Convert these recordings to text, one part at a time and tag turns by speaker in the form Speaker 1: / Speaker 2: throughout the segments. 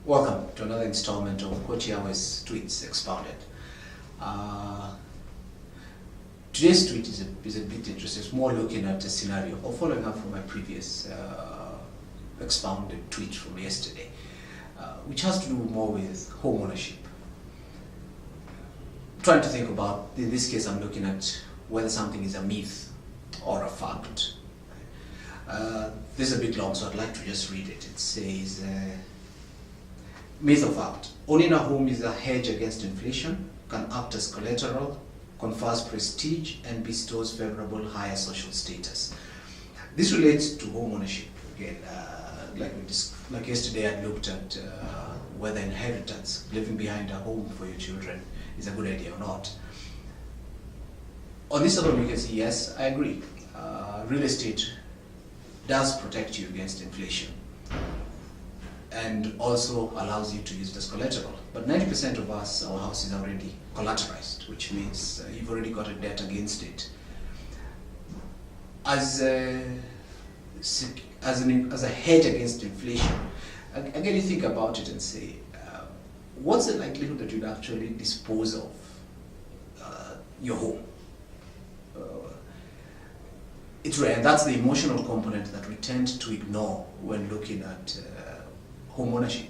Speaker 1: Welcome to another installment of Coach Yahweh's Tweets Expounded. Today's tweet is a bit interesting. It's more looking at a scenario or following up from my previous expounded tweet from yesterday, which has to do more with home ownership. Trying to think about, in this case, I'm looking at whether something is a myth or a fact. This is a bit long, so I'd like to just read it. It says, myth or fact: owning a home is a hedge against inflation, can act as collateral, confers prestige, and bestows favorable higher social status. This relates to home ownership. Again, like yesterday, I looked at whether inheritance, living behind a home for your children, is a good idea or not. On this other one, you can see, yes, I agree. Real estate does protect you against inflation and also allows you to use it as collateral. But 90% of us, our house is already collateralized, which means you've already got a debt against it. As a hedge against inflation, again, you think about it and say, what's the likelihood that you'd actually dispose of your home? It's rare, and that's the emotional component that we tend to ignore when looking at home ownership.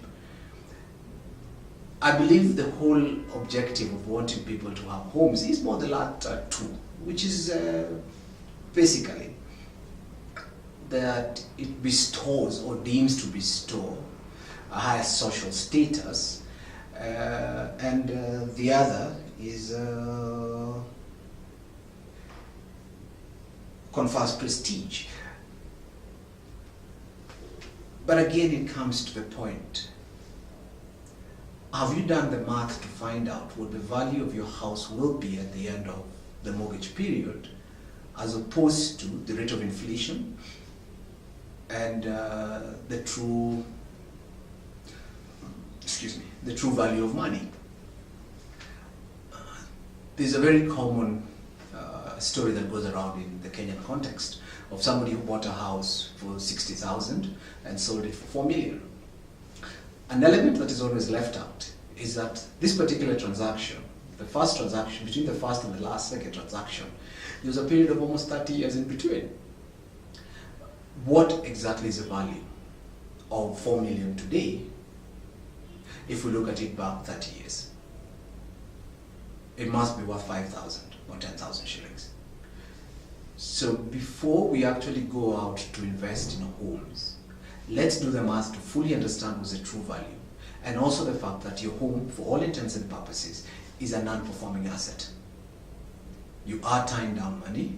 Speaker 1: I believe the whole objective of wanting people to have homes is more the latter two, which is basically that it bestows or deems to bestow a higher social status, and the other is confers prestige. But again, it comes to the point: have you done the math to find out what the value of your house will be at the end of the mortgage period, as opposed to the rate of inflation and the true value of money? There's a very common story that goes around in the Kenyan context of somebody who bought a house for 60,000 and sold it for 4 million. An element that is always left out is that this particular transaction, the first transaction, between the first and the second transaction, there was a period of almost 30 years in between. What exactly is the value of 4 million today if we look at it back 30 years? It must be worth 5,000 or 10,000 shillings. So before we actually go out to invest in homes, let's do the math to fully understand what's the true value, and also the fact that your home, for all intents and purposes, is a non-performing asset. You are tying down money,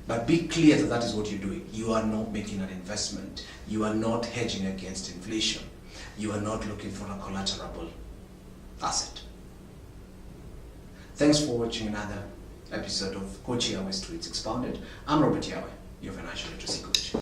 Speaker 1: but be clear that that is what you're doing. You are not making an investment. You are not hedging against inflation. You are not looking for a collateral asset. Thanks for watching another episode of Coach Yahweh's Tweets Expounded. I'm Robert Yahweh, your financial literacy coach.